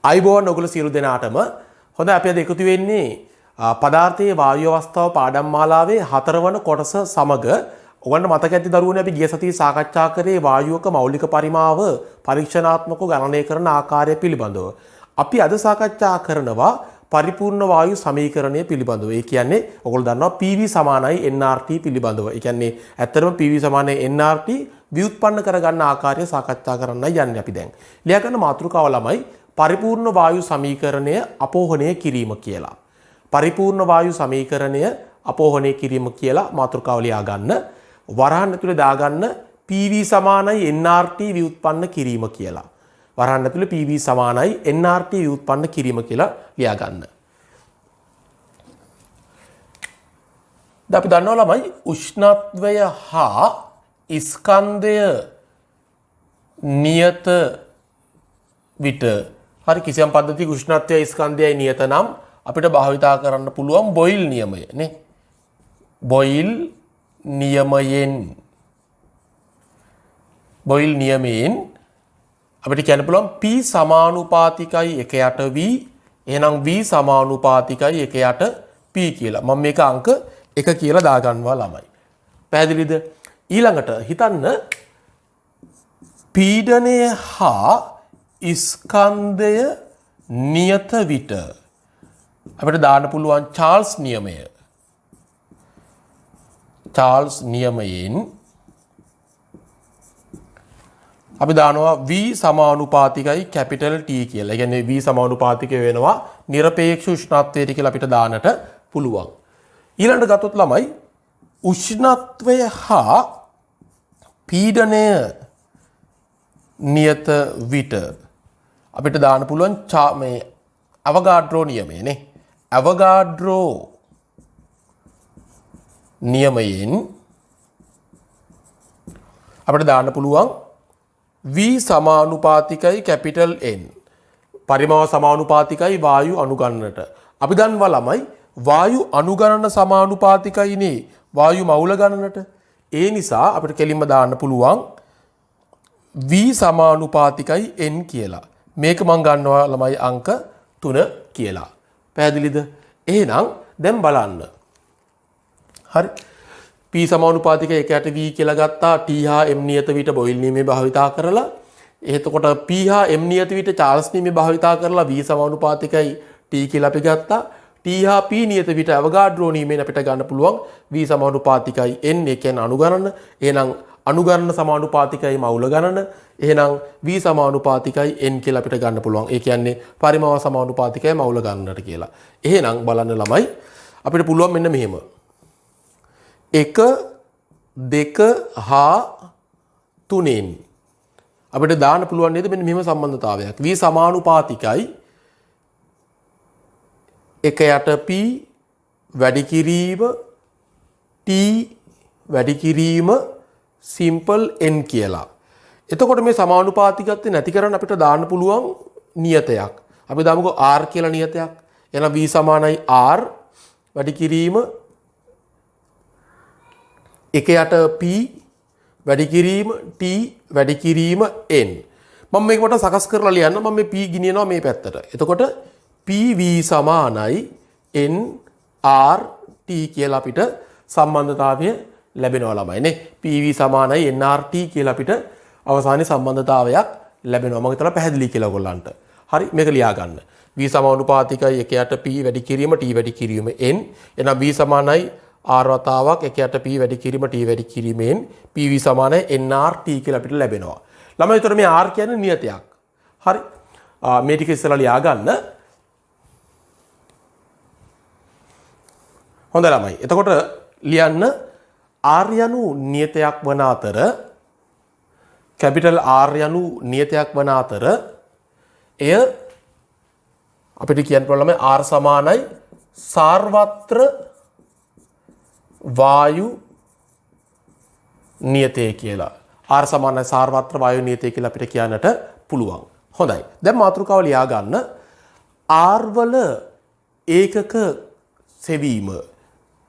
අයිබෝන් ඔගොල්ලෝ සියලු දෙනාටම හොඳයි අපි අද එකතු වෙන්නේ පදාර්ථයේ වායු අවස්ථාව පාඩම් මාලාවේ 4 වන කොටස සමග ඔයගොල්ලන්ට මතක ඇති දරුවනේ අපි ගිය සතියේ සාකච්ඡා කරේ වායුවක මෞලික පරිමාව පරීක්ෂණාත්මකව ගණනය කරන ආකාරය පිළිබඳව. අපි අද සාකච්ඡා කරනවා පරිපූර්ණ වායු සමීකරණය පිළිබඳව. ඒ කියන්නේ ඔයගොල්ලෝ දන්නවා PV සමානයි nRT පිළිබඳව. ඒ කියන්නේ ඇත්තටම PV සමානයි nRT ව්‍යුත්පන්න කරගන්න ආකාරය සාකච්ඡා කරන්නයි යන්නේ අපි දැන්. ලියා ගන්න මාතෘකාව ළමයි පරිපූර්ණ වායු සමීකරණය අපෝහණය කිරීම කියලා. පරිපූර්ණ වායු සමීකරණය අපෝහණය කිරීම කියලා මාතෘකාව ලියා ගන්න. වරහන් ඇතුලේ දාගන්න PV සමානයි nRT ව්‍යුත්පන්න කිරීම කියලා. වරහන් ඇතුලේ PV සමානයි nRT ව්‍යුත්පන්න කිරීම කියලා ලියා ගන්න. දැන් අපි දන්නවා ළමයි උෂ්ණත්වය හා ස්කන්ධය නියත විට හරි කිසියම් පද්ධතියක උෂ්ණත්වයයි ස්කන්ධයයි නියත නම් අපිට භාවිතා කරන්න පුළුවන් බොයිල් නියමය නේ. බොයිල් නියමයෙන් අපිට කියන්න පුළුවන් P සමානුපාතිකයි 1 V එහෙනම් V සමානුපාතිකයි 1 P කියලා. මම මේක අංක 1 කියලා දාගන්නවා ළමයි. පැහැදිලිද? ඊළඟට හිතන්න පීඩනය හා ස්කන්ධය නියත විට අපිට දාන්න පුළුවන් චාල්ස් නියමය. චාල්ස් නියමයෙන් අපි දානවා V සමානුපාතිකයි කැපිටල් T කියලා. ඒ කියන්නේ V සමානුපාතික වෙනවා නිරපේක්ෂ උෂ්ණත්වයට කියලා අපිට දාන්නට පුළුවන්. ඊළඟට ගත්තොත් ළමයි උෂ්ණත්වය හා පීඩනය නියත විට අපිට දාන්න පුළුවන් මේ අවගාඩ්‍රෝ නියමය නේ. අවගාඩ්‍රෝ නියමයෙන් අපිට දාන්න පුළුවන් V සමානුපාතිකයි කැපිටල් N. පරිමාව සමානුපාතිකයි වායු අනුගණනට. අපි දන්නවා ළමයි වායු අනුගණන සමානුපාතිකයිනේ වායු මවුල ගණනට. ඒ නිසා අපිට කෙලින්ම දාන්න පුළුවන් V සමානුපාතිකයි N කියලා. මේක මම ගන්නවා ළමයි අංක 3 කියලා. පැහැදිලිද? එහෙනම් දැන් බලන්න. හරි. P සමානුපාතික 1ට V කියලා ගත්තා. T හා M නියත විට බොයිල් නියමය භාවිතා කරලා. එතකොට P හා M නියත විට චාල්ස් නියමය භාවිතා කරලා V සමානුපාතිකයි T කියලා අපි ගත්තා. T හා P නියත විට අවගාඩ්‍රෝ නියමයෙන් අපිට ගන්න පුළුවන් V සමානුපාතිකයි N. ඒ කියන්නේ අනුගණන. එහෙනම් අනුගණන සමානුපාතිකයි මවුල ගණන. එහෙනම් V සමානුපාතිකයි N කියලා අපිට ගන්න පුළුවන්. ඒ කියන්නේ පරිමාව සමානුපාතිකයි මවුල ගණනට කියලා. එහෙනම් බලන්න ළමයි අපිට පුළුවන් මෙන්න මෙහෙම. 1 2 හා 3න් අපිට දාන්න පුළුවන් නේද මෙන්න මෙහෙම සම්බන්ධතාවයක්. V සමානුපාතිකයි 1 P වැඩි කිරීම T වැඩි කිරීම සිම්පල් n කියලා. එතකොට මේ සමානුපාතිකත්වය නැති කරන්න අපිට දාන්න පුළුවන් නියතයක්. අපි දාමුකෝ r කියලා නියතයක්. එහෙනම් v සමානයි r වැඩි කිරීම 1 p වැඩි කිරීම t වැඩි කිරීම n. මම මේක මට සකස් කරලා ලියන්න. මම මේ p ගිනියනවා මේ පැත්තට. එතකොට pv සමානයි n r t කියලා අපිට සම්බන්ධතාවය ලැබෙනවා ළමයි නේ. PV සමානයි nRT කියලා අපිට අවසානයේ සම්බන්ධතාවයක් ලැබෙනවා. මම හිතලා පැහැදිලි කියලා ඔයගොල්ලන්ට. හරි මේක ලියා ගන්න. V සමානුපාතිකයි 1 P වැඩි කිරීම T වැඩි කිරීම n. එහෙනම් V සමානයි R වතාවක් 1 P වැඩි කිරීම T වැඩි කිරීමෙන් PV සමානයි nRT කියලා අපිට ලැබෙනවා. ළමයි උතර මේ R කියන්නේ නියතයක්. හරි. මේ ටික ඉස්සෙල්ලා ලියා ගන්න. හොඳයි ළමයි. එතකොට ලියන්න R යනු නියතයක් වන අතර කැපිටල් R යනු නියතයක් වන අතර එය අපිට කියන්න පුළුවන් R සමානයි සාර්වත්‍ර වායු නියතය කියලා. R සමානයි සාර්වත්‍ර වායු නියතය කියලා අපිට කියන්නට පුළුවන්. හොඳයි. දැන් මාතෘකාව ලියා ගන්න. R වල ඒකක සෙවීම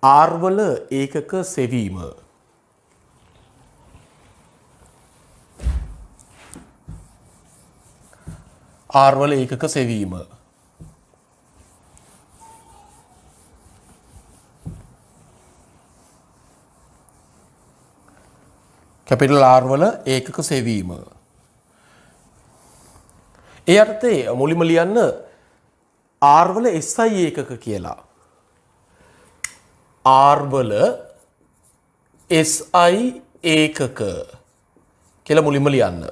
R වල ඒකක සෙවීම R වල ඒකක සෙවීම. කැපිටල් R වල ඒකක සෙවීම. ඒ අර්ථයේ මුලින්ම ලියන්න R වල SI ඒකක කියලා. R වල SI ඒකක කියලා මුලින්ම ලියන්න.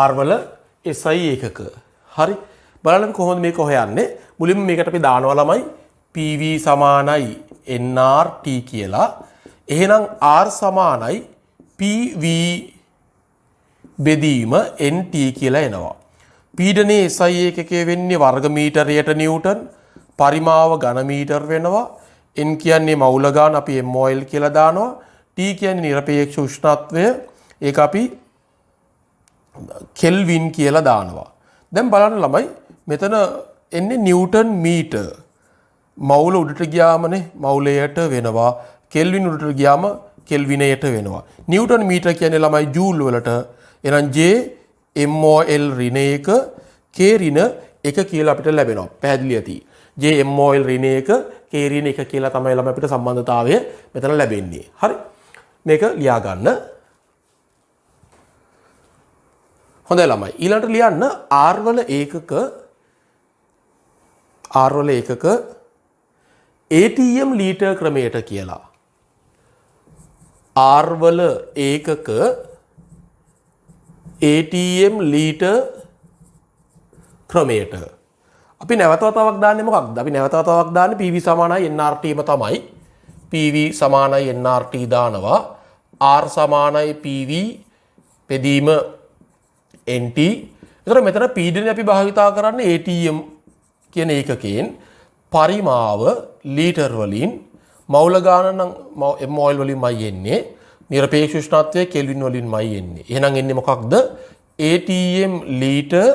R වල SI ඒකක. හරි. බලන්න කොහොමද මේක හොයන්නේ? මුලින්ම මේකට අපි දානවා ළමයි PV සමානයි nRT කියලා. එහෙනම් R සමානයි PV බෙදීම NT කියලා එනවා. පීඩනයේ SI ඒකකයේ වෙන්නේ වර්ග මීටරයට නිව්ටන්, පරිමාව ඝන මීටර වෙනවා. N කියන්නේ මවුල ගාන අපි mol කියලා දානවා. T කියන්නේ නිරපේක්ෂ උෂ්ණත්වය. ඒක අපි කෙල්වින් කියලා දානවා. දැන් බලන්න ළමයි මෙතන එන්නේ නිව්ටන් මීටර්. මවුල උඩට ගියාමනේ මවුලයට වෙනවා. කෙල්වින් උඩට ගියාම කෙල්විනයට වෙනවා. නිව්ටන් මීටර් කියන්නේ ළමයි ජූල් වලට. එහෙනම් J mol ඍණ 1 K ඍණ 1 කියලා අපිට ලැබෙනවා. පැහැදිලි ඇති. J mol ඍණ 1 K ඍණ 1 කියලා තමයි ළමයි අපිට සම්බන්ධතාවය මෙතන ලැබෙන්නේ. හරි. මේක ලියා ගන්න. හොඳයි ළමයි. ඊළඟට ලියන්න R වල ඒකක ATM ලීටර් ක්‍රමයට කියලා. R වල ඒකක ATM ලීටර් ක්‍රමයට. අපි නැවත වතාවක් දාන්නේ මොකක්ද? අපි නැවත වතාවක් දාන්නේ PV සමානයි nRT ම තමයි. PV සමානයි nRT දානවා. R සමානයි PV බෙදීම NT. ඒතර මෙතන පීඩනය අපි භාවිතා කරන්නේ ATM කියන ඒකකයෙන් පරිමාව ලීටර් වලින් මවුල ගාන නම් mol වලින්මයි එන්නේ. නිරපේක්ෂ උෂ්ණත්වය කෙල්වින් වලින්මයි එන්නේ. එහෙනම් එන්නේ මොකක්ද? ATM ලීටර්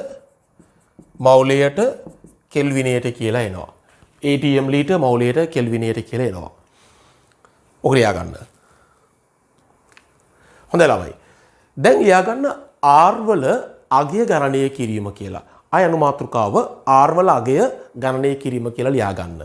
මවුලයට කෙල්විනයට කියලා එනවා. ATM ලීටර් මවුලයට කෙල්විනයට කියලා එනවා. ඔක ලියා ගන්න. හොඳයි ළමයි. දැන් ලියා ගන්න R වල අගය ගණනය කිරීම කියලා. ආය අනුමාත්‍රිකාව R වල අගය ගණනය කිරීම කියලා ලියා ගන්න.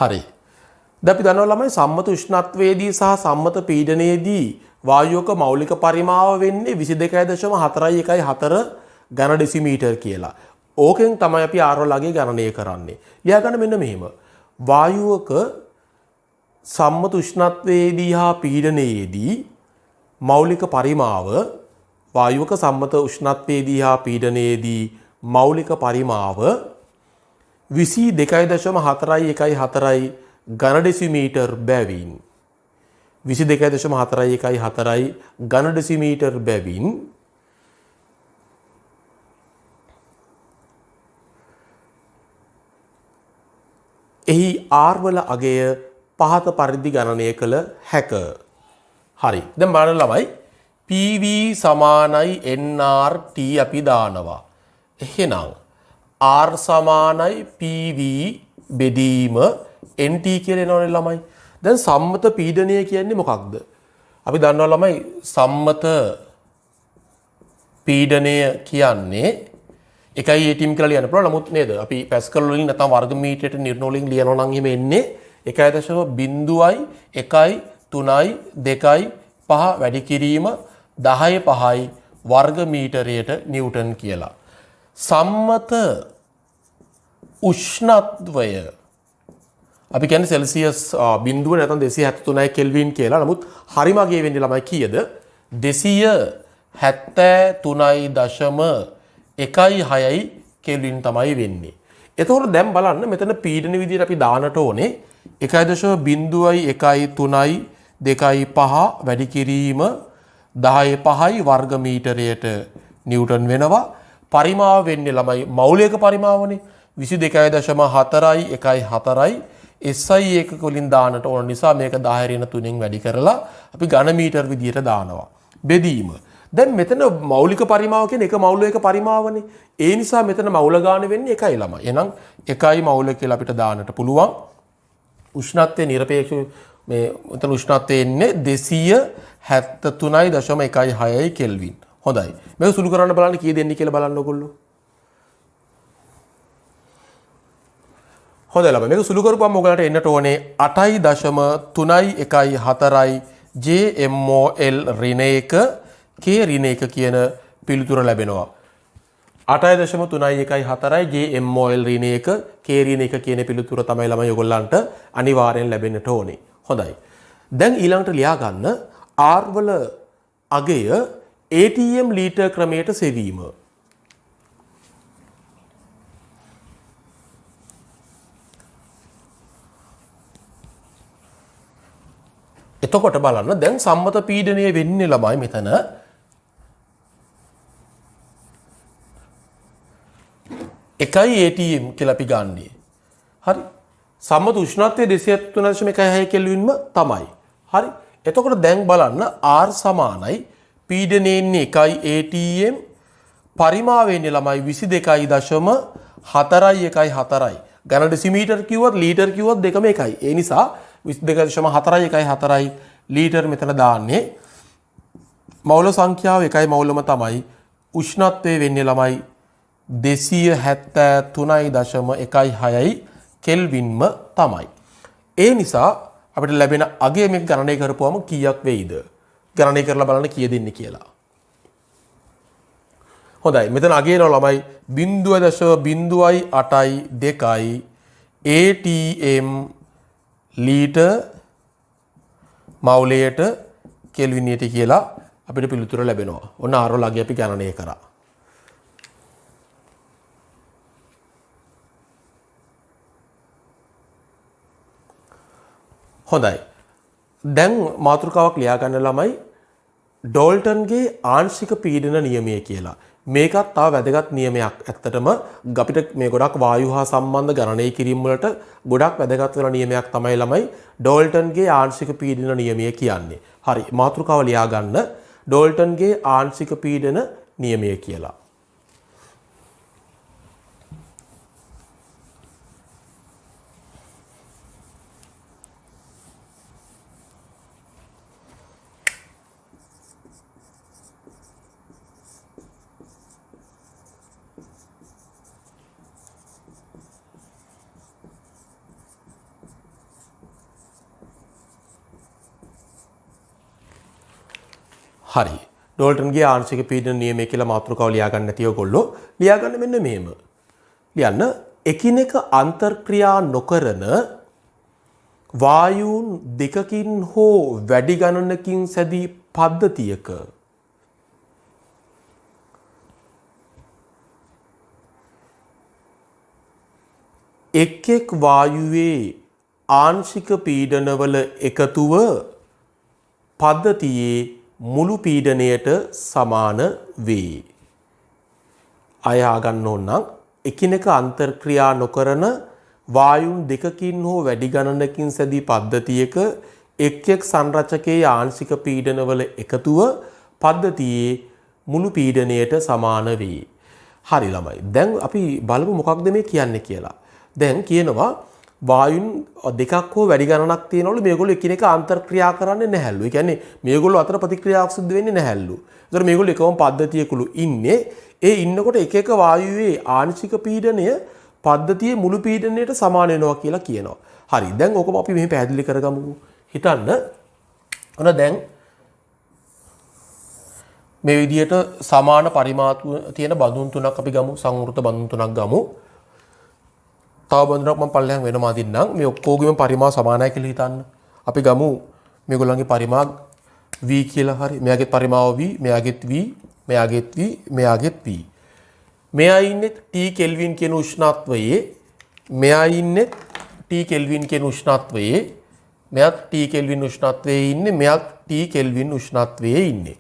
හරි. දැන් අපි දන්නවා ළමයි සම්මත උෂ්ණත්වයේදී සහ සම්මත පීඩනයේදී වායුවක මෞලික පරිමාව වෙන්නේ 22.414 ඝන ඩෙසිමීටර් කියලා. ඕකෙන් තමයි අපි R වල අගය ගණනය කරන්නේ. ලියා ගන්න මෙන්න මෙහෙම. වායුවක සම්මත උෂ්ණත්වයේදී හා පීඩනයේදී මෞලික පරිමාව වායුවක සම්මත උෂ්ණත්වයේදී හා පීඩනයේදී මෞලික පරිමාව 22.414 ඝන ඩෙසිමීටර් බැවින් 22.414 ඝන ඩෙසිමීටර් බැවින් එහි R වල අගය පහත පරිදි ගණනය කළ හැක. හරි. දැන් බලන්න ළමයි PV සමානයි nRT අපි දානවා. එහෙනම් R සමානයි PV බෙදීම NT කියලා එනවනේ ළමයි. දැන් සම්මත පීඩනය කියන්නේ මොකක්ද? අපි දන්නවා ළමයි සම්මත පීඩනය කියන්නේ එකයි ATM කියලා ලියන්න පුළුවන්. නමුත් නේද අපි පැස්කල් වලින් නැත්නම් වර්ග මීටරයට නිර්ණ වලින් ලියනවා නම් එහෙම එන්නේ 1.0.1.3.2.5 වැඩි කිරීම 10.5 වර්ග මීටරයට නිව්ටන් කියලා. සම්මත උෂ්ණත්වය අපි කියන්නේ සෙල්සියස් බිඳුව නැත්නම් 273 කෙල්වින් කියලා. නමුත් හරිම අගේ වෙන්නේ ළමයි කීයද? 273.16යි කෙල්වින් තමයි වෙන්නේ. එතකොට දැන් බලන්න මෙතන පීඩන විදිහට අපි දාන්නට ඕනේ 1.0.1.3.2.5 වැඩි කිරීම 10.5යි වර්ග මීටරයට නිව්ටන් වෙනවා. පරිමාව වෙන්නේ ළමයි මෞලික පරිමාවනේ 22.4යි 1.4යි. SI එකක වලින් දාන්නට ඕන නිසා මේක 10 ඍණ 3න් වැඩි කරලා අපි ඝන මීටර් විදියට දානවා. බෙදීම. දැන් මෙතන මෞලික පරිමාව කියන්නේ එක මෞලික පරිමාවනේ. ඒ නිසා මෙතන මෞල ගාන වෙන්නේ 1යි ළමයි. එහෙනම් 1යි මෞල කියලා අපිට දාන්නට පුළුවන්. උෂ්ණත්වයේ නිරපේක්ෂ මේ මෙතන උෂ්ණත්වය එන්නේ 273.16 කෙල්වින්. හොඳයි. මේක සුළු කරන්න බලන්න කී දෙන්නේ කියලා බලන්න ඕගොල්ලෝ. හොඳයි ළමයි මේක සුළු කරපුවම ඔයගලන්ට එන්නට ඕනේ 8.314 JMOL ඍණ 1 K ඍණ 1 කියන පිළිතුර ලැබෙනවා. 8.314 JMOL ඍණ 1 K ඍණ 1 කියන පිළිතුර තමයි ළමයි ඔයගොල්ලන්ට අනිවාර්යෙන් ලැබෙන්නට ඕනේ. හොඳයි. දැන් ඊළඟට ලියා ගන්න R වල අගය ATM ලීටර් ක්‍රමයට සෙවීම. එතකොට බලන්න දැන් සම්මත පීඩනය වෙන්නේ ළමයි මෙතන එකයි ATM කියලා අපි ගන්නෙ. හරි. සම්මත උෂ්ණත්වය 203.16 කෙල්වින්ම තමයි. හරි. එතකොට දැන් බලන්න R සමානයි පීඩනය එන්නේ එකයි ATM පරිමාව වෙන්නේ ළමයි 22.414යි. ඝන ඩෙසිමීටර් කිව්වත් ලීටර් කිව්වත් දෙකම එකයි. ඒ නිසා 22.414 ලීටර් මෙතන දාන්නේ. මෞල සංඛ්‍යාව එකයි මෞලම තමයි. උෂ්ණත්වය වෙන්නේ ළමයි 273.16 කෙල්වින්ම තමයි. ඒ නිසා අපිට ලැබෙන අගය මේක ගණනය කරපුවම කීයක් වෙයිද? ගණනය කරලා බලන්න කීය දෙන්නේ කියලා. හොඳයි. මෙතන අගය එනවා ළමයි 0.0822 ATM ලීටර් මෞලයට කෙල්විනියට කියලා අපිට පිළිතුර ලැබෙනවා. ඔන්න R වල අගය අපි ගණනය කරා. හොඳයි. දැන් මාතෘකාවක් ලියා ගන්න ළමයි ඩෝල්ටන්ගේ ආංශික පීඩන නියමය කියලා. මේකත් තව වැදගත් නියමයක්. ඇත්තටම අපිට මේ ගොඩක් වායු හා සම්බන්ධ ගණනය කිරීම වලට ගොඩක් වැදගත් වෙන නියමයක් තමයි ළමයි ඩෝල්ටන්ගේ ආංශික පීඩන නියමය කියන්නේ. හරි. මාතෘකාව ලියා ගන්න ඩෝල්ටන්ගේ ආංශික පීඩන නියමය කියලා. හරි. ඩෝල්ටන්ගේ ආංශික පීඩන නියමය කියලා මාතෘකාව ලියා ගන්න නැතිව ඔයගොල්ලෝ ලියා ගන්න මෙන්න මෙහෙම. ලියන්න එකිනෙක අන්තර්ක්‍රියා නොකරන වායුන් දෙකකින් හෝ වැඩි ගණනකින් සැදී පද්ධතියක එක් වායුවේ ආංශික පීඩනවල එකතුව පද්ධතියේ මුළු පීඩනයට සමාන වේ. අය ආගන්න ඕන නම් එකිනෙක අන්තර්ක්‍රියා නොකරන වායුන් දෙකකින් හෝ වැඩි ගණනකින් සැදී පද්ධතියක එක් සංරචකයේ ආංශික පීඩනවල එකතුව පද්ධතියේ මුළු පීඩනයට සමාන වේ. හරි ළමයි. දැන් අපි බලමු මොකක්ද මේ කියන්නේ කියලා. දැන් කියනවා වායුන් දෙකක් හෝ වැඩි ගණනක් තියෙනවලු මේගොල්ලෝ එකිනෙක අන්තර්ක්‍රියා කරන්නේ නැහැලු. ඒ කියන්නේ මේගොල්ලෝ අතර ප්‍රතික්‍රියාවක් සිදු වෙන්නේ නැහැලු. ඒතර මේගොල්ලෝ එකම පද්ධතියකලු ඉන්නේ. ඒ ඉන්නකොට එක එක වායුවේ ආංශික පීඩනය පද්ධතියේ මුළු පීඩනයට සමාන වෙනවා කියලා කියනවා. හරි. දැන් ඕකම අපි මෙහෙම පැහැදිලි කරගමුකෝ. හිතන්න. ඔන්න දැන් මේ විදිහට සමාන පරිමාත්‍ර තියෙන බඳුන් තුනක් අපි ගමු. සංවෘත බඳුන් තුනක් ගමු. තව බඳුනක් මම පල්ලෙහාන් වෙනම අදින්නම්. මේ ඔක්කොගෙම පරිමාව සමානයි කියලා හිතන්න. අපි ගමු මේගොල්ලන්ගේ පරිමාව v කියලා. හරි. මෙයාගේ පරිමාව v, මෙයාගේත් v, මෙයාගේත් v, මෙයාගේත් v. මෙයා ඉන්නේ T කෙල්වින් කියන උෂ්ණත්වයේ, මෙයා ඉන්නේ T කෙල්වින් කියන උෂ්ණත්වයේ, මෙයාත් T කෙල්වින් උෂ්ණත්වයේ ඉන්නේ, මෙයාත් T කෙල්වින් උෂ්ණත්වයේ ඉන්නේ.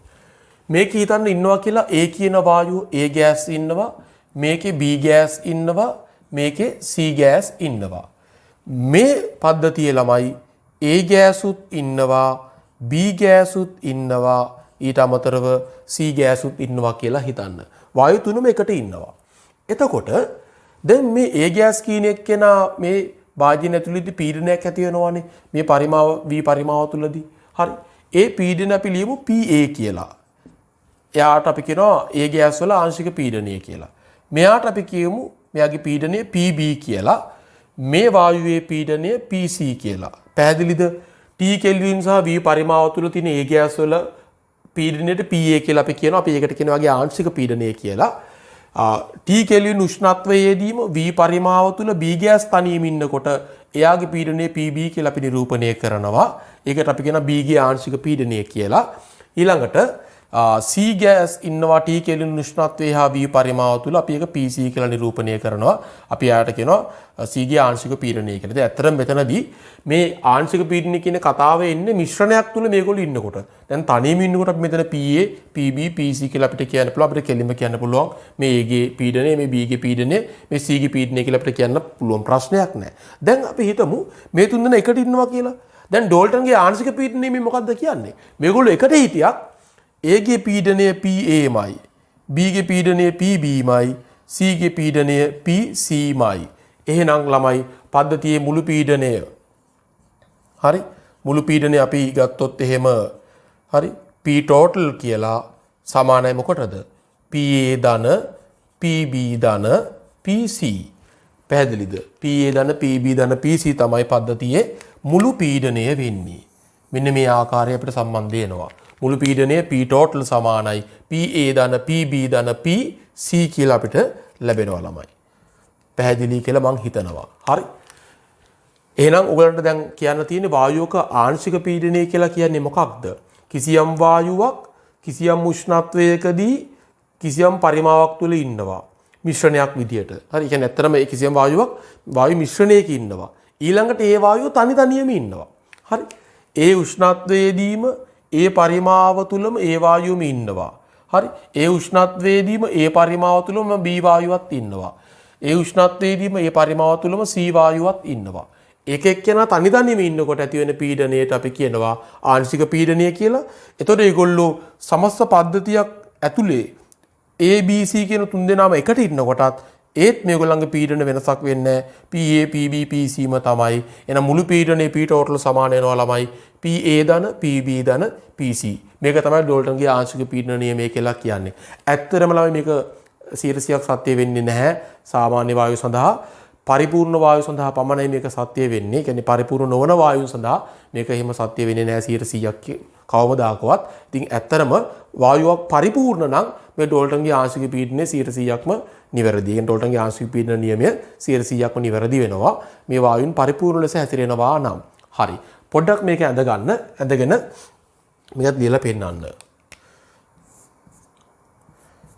මේක හිතන්න ඉන්නවා කියලා A කියන වායුව A ගෑස් ඉන්නවා, මේකේ B ගෑස් ඉන්නවා, මේකේ C ගෑස් ඉන්නවා. මේ පද්ධතියේ ළමයි A ගෑසුත් ඉන්නවා B ගෑසුත් ඉන්නවා ඊට අමතරව C ගෑසුත් ඉන්නවා කියලා හිතන්න. වායු තුනම එකට ඉන්නවා. එතකොට දැන් මේ A ගෑස් කියන එක්කෙනා මේ භාජනය ඇතුළේදී පීඩනයක් ඇති වෙනවානේ මේ පරිමාව V පරිමාව තුලදී. හරි. ඒ පීඩන අපි ලියමු PA කියලා. එයාට අපි කියනවා A ගෑස් වල ආංශික පීඩනය කියලා. මෙයාට අපි කියමු මෙයාගේ පීඩනය PB කියලා. මේ වායුවේ පීඩනය PC කියලා. පැහැදිලිද? T කෙල්වින් සහ V පරිමාව තුල තියෙන A ගෑස් වල පීඩනයට PA කියලා අපි කියනවා. අපි ඒකට කියනවා වගේ ආංශික පීඩනය කියලා. T කෙල්වින් උෂ්ණත්වයේදීම V පරිමාව තුල B ගෑස් තනියම ඉන්නකොට එයාගේ පීඩනය PB කියලා අපි නිරූපණය කරනවා. ඒකට අපි කියනවා B ගේ ආංශික පීඩනය කියලා. ඊළඟට C ගෑස් ඉන්නවා T කෙල්වින් උෂ්ණත්වයේ හා V පරිමාව තුල අපි ඒක PC කියලා නිරූපණය කරනවා. අපි ආයට කියනවා C ගේ ආංශික පීඩනය කියලා. ඉතින් ඇත්තටම මෙතනදී මේ ආංශික පීඩනය කියන කතාව එන්නේ මිශ්‍රණයක් තුල මේගොල්ලෝ ඉන්නකොට. දැන් තනියම ඉන්නකොට අපි මෙතන PA, PB, PC කියලා අපිට කියන්න පුළුවන්. අපිට කෙලින්ම කියන්න පුළුවන් මේ A ගේ පීඩනය, මේ B ගේ පීඩනය, මේ C ගේ පීඩනය කියලා අපිට කියන්න පුළුවන් ප්‍රශ්නයක් නැහැ. දැන් අපි හිතමු මේ තුන් දෙනා එකට ඉන්නවා කියලා. දැන් ඩෝල්ටන්ගේ ආංශික පීඩනය මේ මොකක්ද කියන්නේ? මේගොල්ලෝ එකට හිටියක් A ගේ පීඩනය PA මයි, B ගේ පීඩනය PB මයි, C ගේ පීඩනය PC මයි. එහෙනම් ළමයි පද්ධතියේ මුළු පීඩනය හරි මුළු පීඩනය අපි ගත්තොත් එහෙම හරි P total කියලා සමානයි මොකටද? PA ධන PB ධන PC. පැහැදිලිද? PA ධන PB ධන PC තමයි පද්ධතියේ මුළු පීඩනය වෙන්නේ. මෙන්න මේ ආකාරය අපිට සම්බන්ධ වෙනවා. මුළු පීඩනය P total සමානයි PA ධන PB ධන PC කියලා අපිට ලැබෙනවා ළමයි. පැහැදිලි කියලා මං හිතනවා. හරි. එහෙනම් ඔයගලන්ට දැන් කියන්න තියෙන්නේ වායුවක ආංශික පීඩනය කියලා කියන්නේ මොකක්ද? කිසියම් වායුවක් කිසියම් උෂ්ණත්වයකදී කිසියම් පරිමාවක් තුල ඉන්නවා. මිශ්‍රණයක් විදියට. හරි. ඒ කියන්නේ ඇත්තටම මේ කිසියම් වායුවක් වායු මිශ්‍රණයක ඉන්නවා. ඊළඟට ඒ වායුව තනි තනියම ඉන්නවා. හරි. ඒ උෂ්ණත්වයේදීම ඒ පරිමාව තුලම ඒ වායුවම ඉන්නවා. හරි. ඒ උෂ්ණත්වයේදීම ඒ පරිමාව තුලම B වායුවත් ඉන්නවා. ඒ උෂ්ණත්වයේදීම ඒ පරිමාව තුලම C වායුවත් ඉන්නවා. එක එක්කෙනා තනි තනියම ඉන්නකොට ඇති වෙන පීඩනයට අපි කියනවා ආංශික පීඩනය කියලා. එතකොට ඒගොල්ලෝ සමස්ත පද්ධතියක් ඇතුලේ ABC කියන තුන් දෙනාම එකට ඉන්නකොටත් ඒත් මේගොල්ලන්ගේ පීඩන වෙනසක් වෙන්නේ නැහැ. PA, PB, PC ම තමයි. එහෙනම් මුළු පීඩනයේ P total සමාන වෙනවා ළමයි PA ධන PB ධන PC. මේක තමයි ඩෝල්ටන්ගේ ආංශික පීඩන නියමය කියලා කියන්නේ. ඇත්තටම ළමයි මේක 100%ක් සත්‍ය වෙන්නේ නැහැ. සාමාන්‍ය වායු සඳහා පරිපූර්ණ වායු සඳහා පමණයි මේක සත්‍ය වෙන්නේ. කියන්නේ පරිපූර්ණ නොවන වායු සඳහා මේක එහෙම සත්‍ය වෙන්නේ නැහැ 100%ක් කවමදාකවත්. ඉතින් ඇත්තටම වායුවක් පරිපූර්ණ නම් මේ ඩෝල්ටන්ගේ ආංශික පීඩනය 100%ක්ම නිවැරදි. ඒ ඩෝල්ටන්ගේ ආංශික පීඩන නියමය 100%ක්ම නිවැරදි වෙනවා. මේ වායුන් පරිපූර්ණ ලෙස හැසිරෙනවා නම්. හරි. පොඩ්ඩක් මේක ඇඳගෙන මේකත් ලියලා පෙන්නන්න.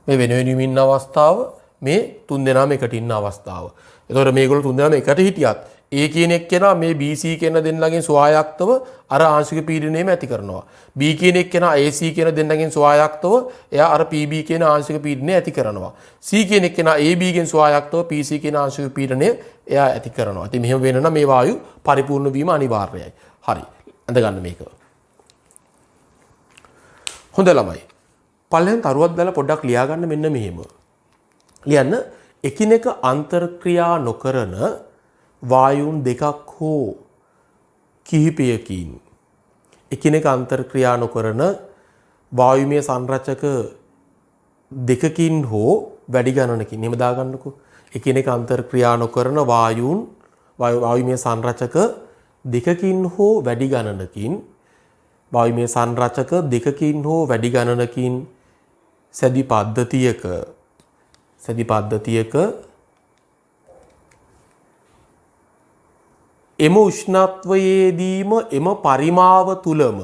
මේ වෙන ඉන්න අවස්ථාව මේ තුන් දෙනාම එකට ඉන්න අවස්ථාව. එතකොට මේගොල්ලෝ තුන් දෙනාම එකට හිටියත් A කියන එක්කෙනා මේ BC කියන දෙන්නගෙන් ස්වායක්තව අර ආංශික පීඩනයම ඇති කරනවා. B කියන එක්කෙනා AC කියන දෙන්නගෙන් ස්වායක්තව එයා අර PB කියන ආංශික පීඩනය ඇති කරනවා. C කියන එක්කෙනා AB ගෙන් ස්වායක්තව PC කියන ආංශික පීඩනය එයා ඇති කරනවා. ඉතින් මෙහෙම වෙන නම් මේ වායු පරිපූර්ණ වීම අනිවාර්යයි. හරි. අඳගන්න මේක. හොඳ ළමයි. පළවෙනි තරුවක් දාලා පොඩ්ඩක් ලියා ගන්න මෙන්න මෙහෙම. ලියන්න එකිනෙක අන්තර්ක්‍රියා නොකරන වායුන් දෙකක් හෝ කිහිපයකින් එකිනෙක අන්තර්ක්‍රියා නොකරන වායුමය සංරචක දෙකකින් හෝ වැඩි ගණනකින් එහෙම දාගන්නකෝ. එකිනෙක අන්තර්ක්‍රියා නොකරන වායුමය සංරචක දෙකකින් හෝ වැඩි ගණනකින් වායුමය සංරචක දෙකකින් හෝ වැඩි ගණනකින් සැදි පද්ධතියක එම උෂ්ණත්වයේදීම එම පරිමාව තුලම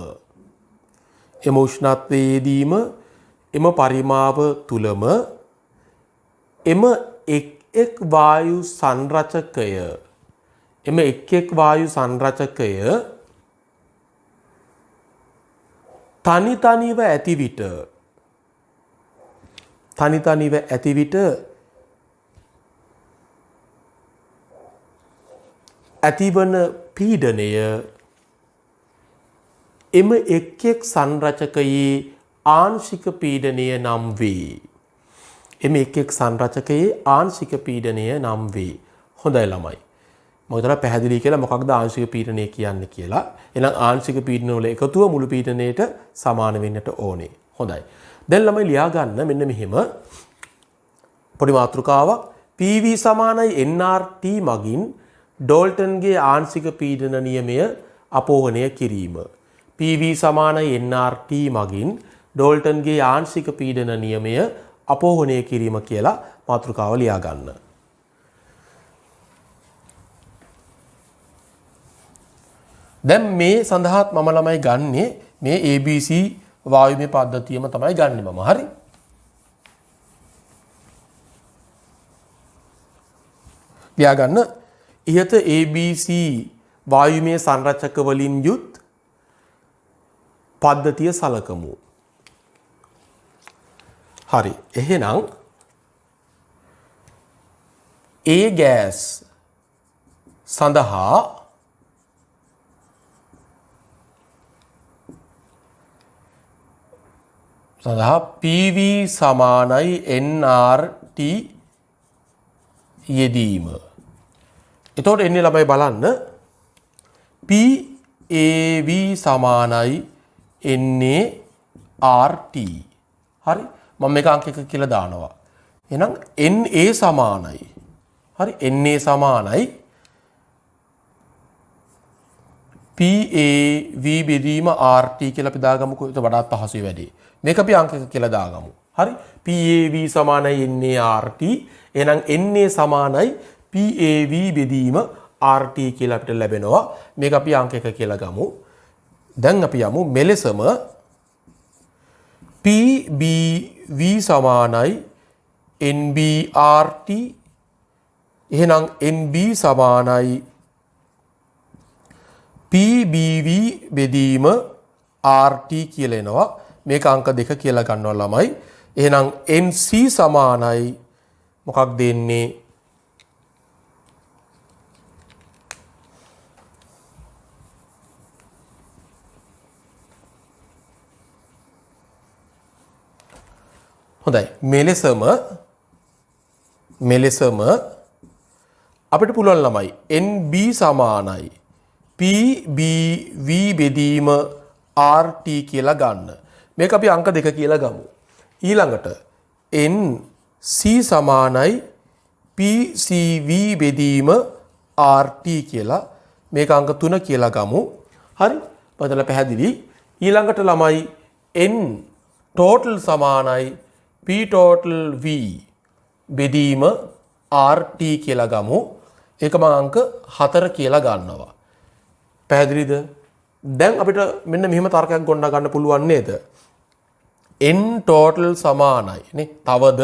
එම එක් වායු සංරචකය තනි තනිව ඇති විට ඇතිවන පීඩනය එම එක් එක් සංරචකයේ ආංශික පීඩනය නම් වේ. එම එක් එක් සංරචකයේ ආංශික පීඩනය නම් වේ. හොඳයි ළමයි. මම හිතනවා පැහැදිලි කියලා මොකක්ද ආංශික පීඩනය කියන්නේ කියලා. එහෙනම් ආංශික පීඩන වල එකතුව මුළු පීඩනයට සමාන වෙන්නට ඕනේ. හොඳයි. දැන් ළමයි ලියා ගන්න මෙන්න මෙහෙම පොඩි මාතෘකාවක් PV සමානයි nRT මගින් ඩෝල්ටන්ගේ ආංශික පීඩන නියමය අපෝහණය කිරීම. PV සමානයි nRT මගින් ඩෝල්ටන්ගේ ආංශික පීඩන නියමය අපෝහණය කිරීම කියලා මාතෘකාව ලියා ගන්න. දැන් මේ සඳහාත් මම ළමයි ගන්නේ මේ ABC වායුමය පද්ධතියම තමයි ගන්නෙ මම. හරි? ලියා ගන්න ඉහත ABC වායුමය සංරචක වලින් යුත් පද්ධතිය සලකමු. හරි. එහෙනම් A gas සඳහා PV සමානයි nRT යෙදීම. එතකොට එන්නේ ළමයි බලන්න PAV සමානයි NART. හරි? මම මේක අංක 1 කියලා දානවා. එහෙනම් NA සමානයි. හරි? NA සමානයි PAV බෙදීම RT කියලා අපි දාගමුකෝ. ඒක වඩාත් පහසුයි වැඩි. මේක අපි අංක 1 කියලා දාගමු. හරි? PAV සමානයි NART. එහෙනම් NA සමානයි PAV බෙදීම RT කියලා අපිට ලැබෙනවා. මේක අපි අංක 1 කියලා ගමු. දැන් අපි යමු මෙලෙසම PBV සමානයි NBRT. එහෙනම් NB සමානයි PBV බෙදීම RT කියලා එනවා. මේක අංක 2 කියලා ගන්නවා ළමයි. එහෙනම් NC සමානයි මොකක්ද දෙන්නේ? හොඳයි. මෙලෙසම අපිට පුළුවන් ළමයි NB සමානයි PBV බෙදීම RT කියලා ගන්න. මේක අපි අංක 2 කියලා ගමු. ඊළඟට NC සමානයි PCV බෙදීම RT කියලා මේක අංක 3 කියලා ගමු. හරි? බදලා පැහැදිලි. ඊළඟට ළමයි N total සමානයි P total V බෙදීම RT කියලා ගමු. ඒක මම අංක 4 කියලා ගන්නවා. පැහැදිලිද? දැන් අපිට මෙන්න මෙහෙම තර්කයක් ගොඩනගා ගන්න පුළුවන් නේද? N total සමානයි නේ. තවද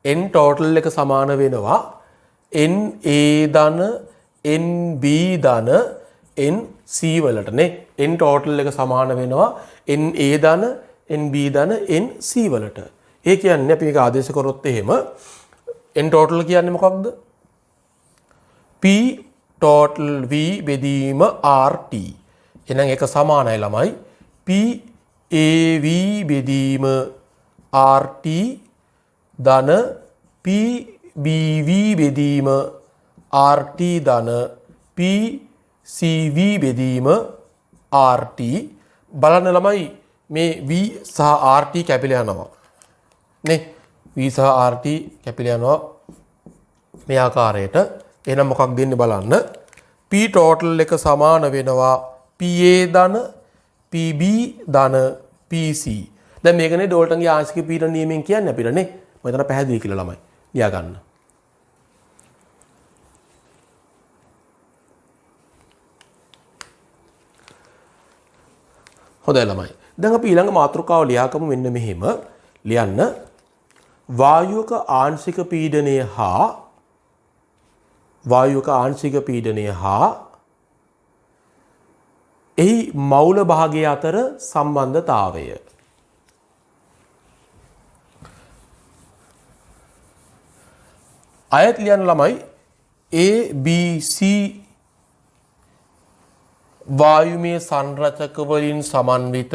N total එක සමාන වෙනවා NA ධන NB ධන NC වලට නේ. N total එක සමාන වෙනවා NA ධන NB ධන NC වලට. ඒ කියන්නේ අපි මේක ආදේශ කරොත් එහෙම N total කියන්නේ මොකක්ද? P total V බෙදීම RT. එහෙනම් ඒක සමානයි ළමයි PAV බෙදීම RT ධන PBV බෙදීම RT ධන PCV බෙදීම RT. බලන්න ළමයි මේ V සහ RT කැපිලා යනවා නේ. V සහ RT කැපිලා යනවා මේ ආකාරයට. එහෙනම් මොකක්ද දෙන්නේ බලන්න. P total එක සමාන වෙනවා PA ධන PB ධන PC. දැන් මේකනේ ඩෝල්ටන්ගේ ආංශික පීඩන නියමයෙන් කියන්නේ අපිට නේ. මම හිතනවා පැහැදිලි කියලා ළමයි. ලියා ගන්න. හොඳයි ළමයි. දැන් අපි ඊළඟ මාතෘකාව ලියාගමු මෙන්න මෙහෙම. ලියන්න වායුවක ආංශික පීඩනය හා එහි මවුල භාගය අතර සම්බන්ධතාවය. අයත් ලියන්න ළමයි ABC වායුමය සංරචක වලින් සමන්විත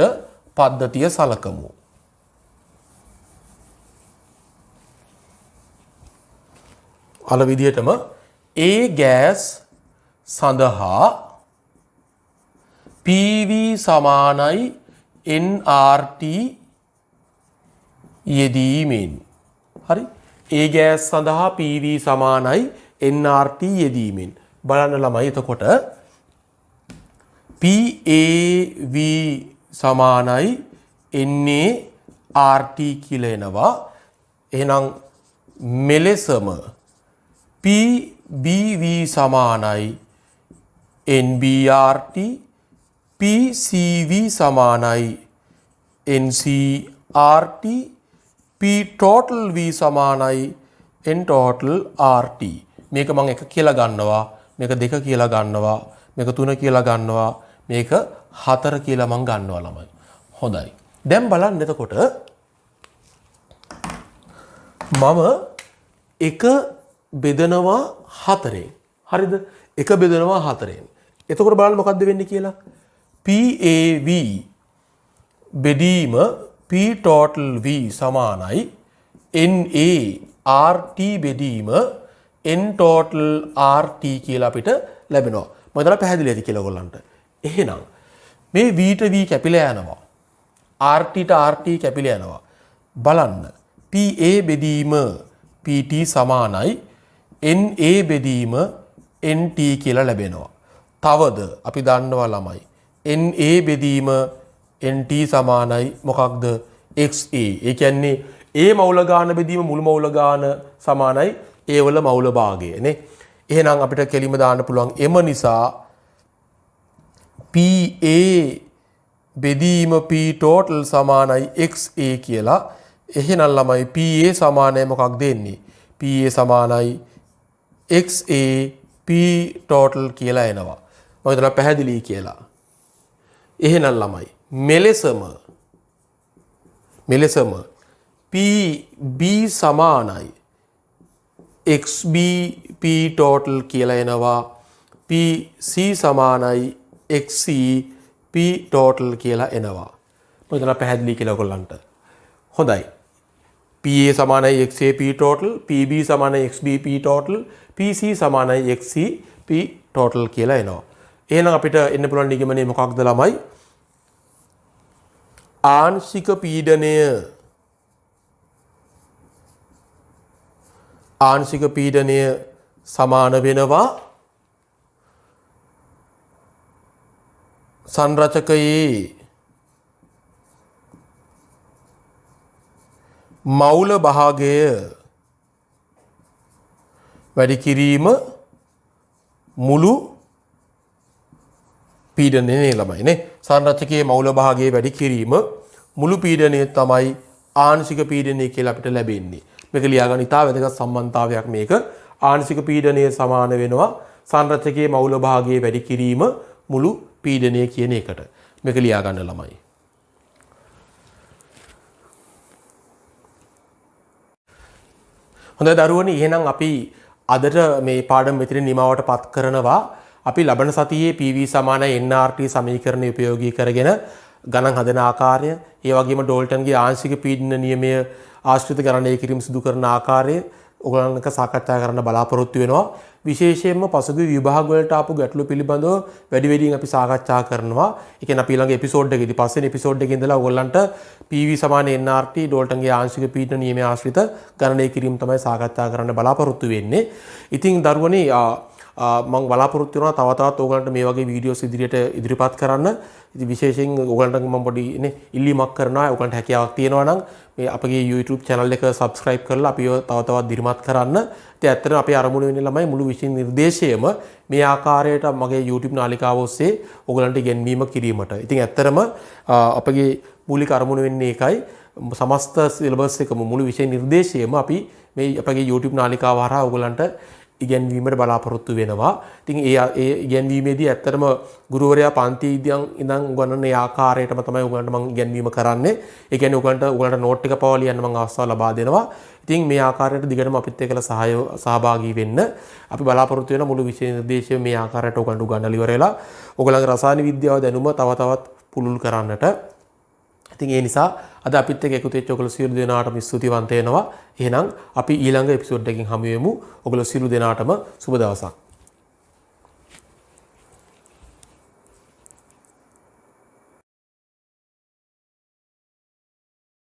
පද්ධතිය සලකමු. අල විදිහටම A ගෑස් සඳහා PV සමානයි nRT යෙදීමෙන්. හරි? A ගෑස් සඳහා PV සමානයි nRT යෙදීමෙන්. බලන්න ළමයි එතකොට PAV සමානයි NART කියලා එනවා. එහෙනම් මෙලෙසම PBV සමානයි NBRT, PCV සමානයි NCRT, P total V සමානයි N total RT. මේක මම එක කියලා ගන්නවා, මේක දෙක කියලා ගන්නවා, මේක තුන කියලා ගන්නවා, මේක හතර කියලා මම ගන්නවා ළමයි. හොඳයි. දැන් බලන්න එතකොට මම එක බෙදනවා හතරෙන්. හරිද? එක බෙදනවා හතරෙන්. එතකොට බලන්න මොකද්ද වෙන්නේ කියලා. PAV බෙදීම P total V සමානයි NART බෙදීම N total RT කියලා අපිට ලැබෙනවා. මම හිතලා පැහැදිලි ඇති කියලා ඔයගොල්ලන්ට. එහෙනම් මේ V ට V කැපිලා යනවා. RT ට RT කැපිලා යනවා. බලන්න. PA බෙදීම PT සමානයි NA බෙදීම NT කියලා ලැබෙනවා. තවද අපි දන්නවා ළමයි NA බෙදීම NT සමානයි මොකක්ද XA. ඒ කියන්නේ A මවුල ගාන බෙදීම මුළු මවුල ගාන සමානයි A වල මවුල භාගය නේ. එහෙනම් අපිට කෙලිම දාන්න පුළුවන් එම නිසා PA බෙදීම P total සමානයි XA කියලා. එහෙනම් ළමයි PA සමානයි මොකක්ද එන්නේ? PA සමානයි XA P total කියලා එනවා. මම හිතලා පැහැදිලි කියලා. එහෙනම් ළමයි මෙලෙසම PB සමානයි XB P total කියලා එනවා. PC සමානයි XC P total කියලා එනවා. මම හිතලා පැහැදිලි කියලා ඔයගොල්ලන්ට. හොඳයි. PA සමානයි XA P total, PB සමානයි XB P total, PC සමානයි XC P total කියලා එනවා. එහෙනම් අපිට එන්න පුළුවන් නිගමනය මොකක්ද ළමයි? ආංශික පීඩනය සමාන වෙනවා සංරචකයේ මවුල භාගය වැඩි කිරීම මුළු පීඩනයේ ළමයි නේ. සංරචකයේ මවුල භාගයේ වැඩි කිරීම මුළු පීඩනය තමයි ආංශික පීඩනය කියලා අපිට ලැබෙන්නේ. මේක ලියාගන්න ඉතා වැදගත් සම්බන්ධතාවයක් මේක. ආංශික පීඩනය සමාන වෙනවා සංරචකයේ මවුල භාගයේ වැඩි කිරීම මුළු පීඩනය කියන එකට. මේක ලියාගන්න ළමයි. හොඳයි දරුවනි, එහෙනම් අපි අදට මේ පාඩම මෙතන නිමාවට පත් කරනවා. අපි ලබන සතියේ PV සමානයි nRT සමීකරණය උපයෝගී කරගෙන ගණන් හදන ආකාරය, ඒ වගේම ඩෝල්ටන්ගේ ආංශික පීඩන නියමය ආශ්‍රිත ගණනය කිරීම සිදු කරන ආකාරය ඔයගලන්ට සාකච්ඡා කරන්න බලාපොරොත්තු වෙනවා. විශේෂයෙන්ම පසුගිය විභාග වලට ආපු ගැටලු පිළිබඳව වැඩි අපි සාකච්ඡා කරනවා. ඒ කියන්නේ අපි ළඟ එපිසෝඩ් එකේදී පස්වෙනි එපිසෝඩ් එකේ ඉඳලා ඔයගලන්ට PV සමාන nRT ඩෝල්ටන්ගේ ආංශික පීඩන නියමය ආශ්‍රිත ගණනය කිරීම තමයි සාකච්ඡා කරන්න බලාපොරොත්තු වෙන්නේ. ඉතින් දරුවනේ මම බලාපොරොත්තු වෙනවා තව තවත් ඕගලන්ට මේ වගේ වීඩියෝස් ඉදිරිපත් කරන්න. ඉතින් විශේෂයෙන් ඕගලන්ට මම පොඩි ඉල්ලීමක් කරනවා. ඕගලන්ට හැකියාවක් තියෙනවා නම් මේ අපගේ YouTube channel එක subscribe කරලා අපිව තව තවත් දිරිමත් කරන්න. ඉතින් ඇත්තටම අපේ අරමුණ වෙන්නේ ළමයි මුළු විෂය නිර්දේශයම මේ ආකාරයට මගේ YouTube නාලිකාව ඔස්සේ ඕගලන්ට ඉගෙනීම කිරීමට. ඉතින් ඇත්තටම අපගේ මූලික අරමුණ වෙන්නේ ඒකයි. සමස්ත සිලබස් එකම මුළු විෂය නිර්දේශයම අපි මේ අපගේ YouTube නාලිකාව හරහා ඕගලන්ට ඉගැන්වීමට බලාපොරොත්තු වෙනවා. ඉතින් ඒ ඉගැන්වීමේදී ඇත්තටම ගුරුවරයා පන්ති ඉඳන් උගන්වන ඒ ආකාරයටම තමයි උගලන්ට මම ඉගැන්වීම කරන්නේ. ඒ කියන්නේ උගලන්ට නෝට් එක පවා ලියන්න මම අවස්ථාව ලබා දෙනවා. ඉතින් මේ ආකාරයට දිගටම අපිත් එක්කලා සහභාගී වෙන්න අපි බලාපොරොත්තු වෙන මුළු විෂය නිර්දේශය මේ ආකාරයට උගලන්ට උගන්වලා ඉවර වෙලා ඔයගලගේ රසායන විද්‍යාව දැනුම තව තවත් පුළුල් කරන්නට. ඉතින් ඒ නිසා අද අපිත් එක්ක එකතු වෙච්ච ඔයගොල්ලෝ සියලු දෙනාටම ස්තුතිවන්ත වෙනවා. එහෙනම් අපි ඊළඟ එපිසෝඩ් එකකින් හමු වෙමු. ඔයගොල්ලෝ සියලු දෙනාටම සුබ දවසක්.